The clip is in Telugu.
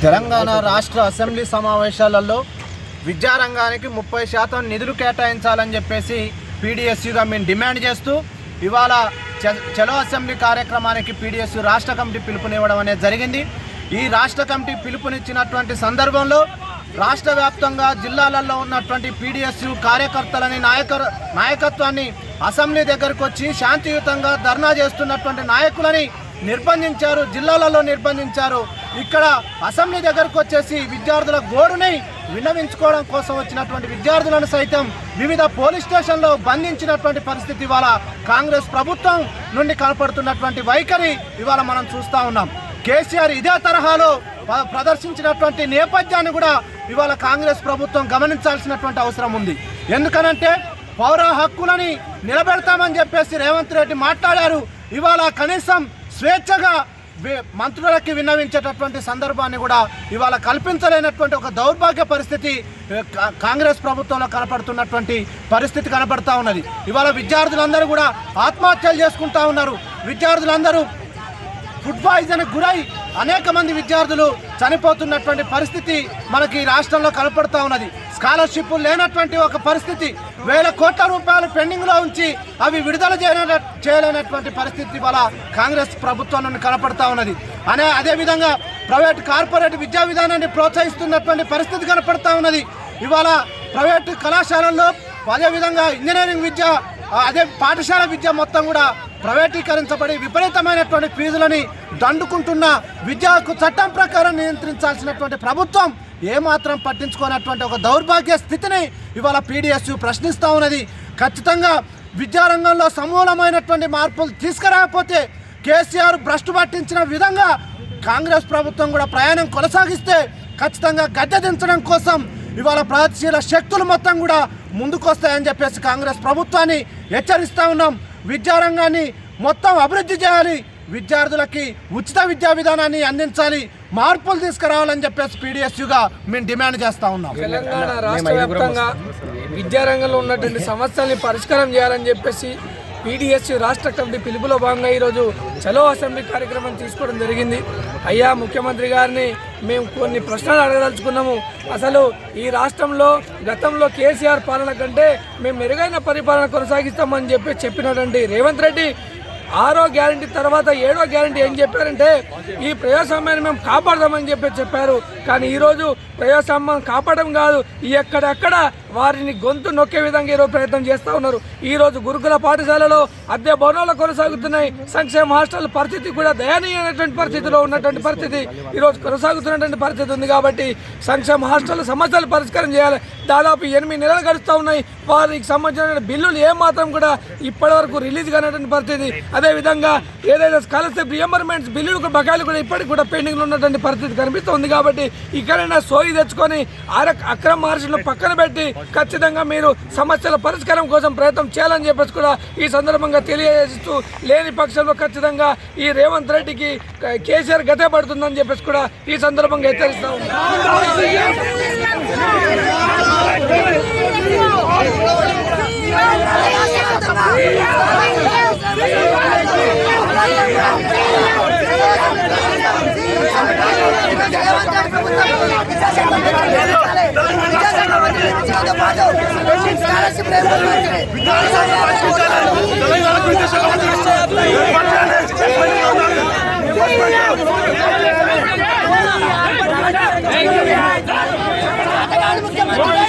తెలంగాణ రాష్ట్ర అసెంబ్లీ సమావేశాలలో విద్యారంగానికి 30% నిధులు కేటాయించాలని చెప్పేసి పీడీఎస్యూగా మేము డిమాండ్ చేస్తూ ఇవాళ చలో అసెంబ్లీ కార్యక్రమానికి పీడీఎస్యూ రాష్ట్ర కమిటీ పిలుపునివ్వడం అనేది జరిగింది. ఈ రాష్ట్ర కమిటీ పిలుపునిచ్చినటువంటి సందర్భంలో రాష్ట్ర వ్యాప్తంగా జిల్లాలలో ఉన్నటువంటి పీడీఎస్యూ కార్యకర్తలని నాయకత్వాన్ని అసెంబ్లీ దగ్గరకు వచ్చి శాంతియుతంగా ధర్నా చేస్తున్నటువంటి నాయకులని నిర్బంధించారు, జిల్లాలలో నిర్బంధించారు. ఇక్కడ అసెంబ్లీ దగ్గరకు వచ్చేసి విద్యార్థుల గోడుని విన్నవించుకోవడం కోసం వచ్చినటువంటి విద్యార్థులను సైతం వివిధ పోలీస్ స్టేషన్లో బంధించినటువంటి పరిస్థితి ఇవాళ కాంగ్రెస్ ప్రభుత్వం నుండి కనపడుతున్నటువంటి వైఖరి ఇవాళ మనం చూస్తూ ఉన్నాం. కేసీఆర్ ఇదే తరహాలో ప్రదర్శించినటువంటి నేపథ్యాన్ని కూడా ఇవాళ కాంగ్రెస్ ప్రభుత్వం గమనించాల్సినటువంటి అవసరం ఉంది. ఎందుకనంటే పౌర హక్కులని నిలబెడతామని చెప్పేసి రేవంత్ రెడ్డి మాట్లాడారు. ఇవాళ కనీసం స్వేచ్ఛగా మంత్రులకి విన్నవించేటటువంటి సందర్భాన్ని కూడా ఇవాళ కల్పించలేనటువంటి ఒక దౌర్భాగ్య పరిస్థితి కాంగ్రెస్ ప్రభుత్వంలో కనపడుతున్నటువంటి పరిస్థితి కనపడతా ఉన్నది. ఇవాళ విద్యార్థులందరూ కూడా ఆత్మహత్యలు చేసుకుంటా ఉన్నారు. విద్యార్థులందరూ ఫుడ్ పాయిజన్కి గురై అనేక మంది విద్యార్థులు చనిపోతున్నటువంటి పరిస్థితి మనకి రాష్ట్రంలో కనపడుతూ ఉన్నది. స్కాలర్షిప్ లేనటువంటి ఒక పరిస్థితి, వేల కోట్ల రూపాయలు పెండింగ్లో ఉంచి అవి విడుదల చేయలేనటువంటి పరిస్థితి ఇవాళ కాంగ్రెస్ ప్రభుత్వం నుండి కనపడతా ఉన్నది. అదేవిధంగా ప్రైవేట్ కార్పొరేట్ విద్యా విధానాన్ని ప్రోత్సహిస్తున్నటువంటి పరిస్థితి కనపడతా ఉన్నది. ఇవాళ ప్రైవేటు కళాశాలల్లో అదేవిధంగా ఇంజనీరింగ్ విద్య, అదే పాఠశాల విద్య మొత్తం కూడా ప్రైవేటీకరించబడి విపరీతమైనటువంటి ఫీజులని దండుకుంటున్న విద్యకు చట్టం ప్రకారం నియంత్రించాల్సినటువంటి ప్రభుత్వం ఏమాత్రం పట్టించుకోనటువంటి ఒక దౌర్భాగ్య స్థితిని ఇవాళ పీడీఎస్యూ ప్రశ్నిస్తూ ఉన్నది. ఖచ్చితంగా విద్యారంగంలో సమూలమైనటువంటి మార్పులు తీసుకురాకపోతే కేసీఆర్ భ్రష్టు పట్టించిన విధంగా కాంగ్రెస్ ప్రభుత్వం కూడా ప్రయాణం కొనసాగిస్తే ఖచ్చితంగా గద్దె దించడం కోసం ఇవాళ ప్రగతిశీల శక్తులు మొత్తం కూడా ముందుకొస్తాయని చెప్పేసి కాంగ్రెస్ ప్రభుత్వాన్ని హెచ్చరిస్తూ ఉన్నాం. విద్యారంగాన్ని మొత్తం అభివృద్ధి చేయాలి, విద్యార్థులకి ఉచిత విద్యా విధానాన్ని అందించాలి, మార్పులు తీసుకురావాలని చెప్పేసి పీడీఎస్యూగా మేము డిమాండ్ చేస్తూ ఉన్నాం. తెలంగాణ రాష్ట్ర వ్యాప్తంగా విద్యారంగంలో ఉన్నటువంటి సమస్యల్ని పరిష్కారం చేయాలని చెప్పేసి పీడీఎస్యూ రాష్ట్ర కమిటీ పిలుపులో భాగంగా ఈరోజు చలో అసెంబ్లీ కార్యక్రమం తీసుకోవడం జరిగింది. అయ్యా ముఖ్యమంత్రి గారిని మేము కొన్ని ప్రశ్నలు అడగదలుచుకున్నాము. అసలు ఈ రాష్ట్రంలో గతంలో కేసీఆర్ పాలన కంటే మేము మెరుగైన పరిపాలన కొనసాగిస్తామని చెప్పినటువంటి రేవంత్ రెడ్డి 6వ గ్యారంటీ తర్వాత 7వ గ్యారంటీ ఏం చెప్పారంటే ఈ ప్రజాస్వామ్యాన్ని మేము కాపాడదామని చెప్పారు. కానీ ఈరోజు ప్రజాస్వామ్యం కాపాడడం కాదు, ఎక్కడెక్కడ వారిని గొంతు నొక్కే విధంగా ఈరోజు ప్రయత్నం చేస్తూ ఉన్నారు. ఈరోజు గురుకుల పాఠశాలలో అద్దె భవనాలు కొనసాగుతున్నాయి. సంక్షేమ హాస్టల్ పరిస్థితి కూడా దయనీయమైనటువంటి పరిస్థితిలో ఉన్నటువంటి పరిస్థితి ఈరోజు కొనసాగుతున్నటువంటి పరిస్థితి ఉంది. కాబట్టి సంక్షేమ హాస్టల్ సమస్యలు పరిష్కారం చేయాలి. దాదాపు 8 నెలలు గడుస్తూ ఉన్నాయి. వారికి సంబంధించిన బిల్లులు ఏమాత్రం కూడా ఇప్పటివరకు రిలీజ్ కానటువంటి పరిస్థితి. అదేవిధంగా ఏదైతే స్కాలర్షిప్ రియంబర్మెంట్స్ బిల్లులు బకాయిలు కూడా ఇప్పటికి కూడా పెండింగ్లో ఉన్నటువంటి పరిస్థితి కనిపిస్తుంది. కాబట్టి ఇక్కడైనా సోయి తెచ్చుకొని అక్రమ అరెస్టులు పక్కన పెట్టి ఖచ్చితంగా మీరు సమస్యల పరిష్కారం కోసం ప్రయత్నం చేయాలని చెప్పేసి కూడా ఈ సందర్భంగా తెలియజేస్తూ, లేని పక్షంలో ఖచ్చితంగా ఈ రేవంత్ రెడ్డికి కేసీఆర్ గతే పడుతుందని చెప్పేసి కూడా ఈ సందర్భంగా హెచ్చరిస్తా ఉన్నాం. ముఖ్యమంత్రి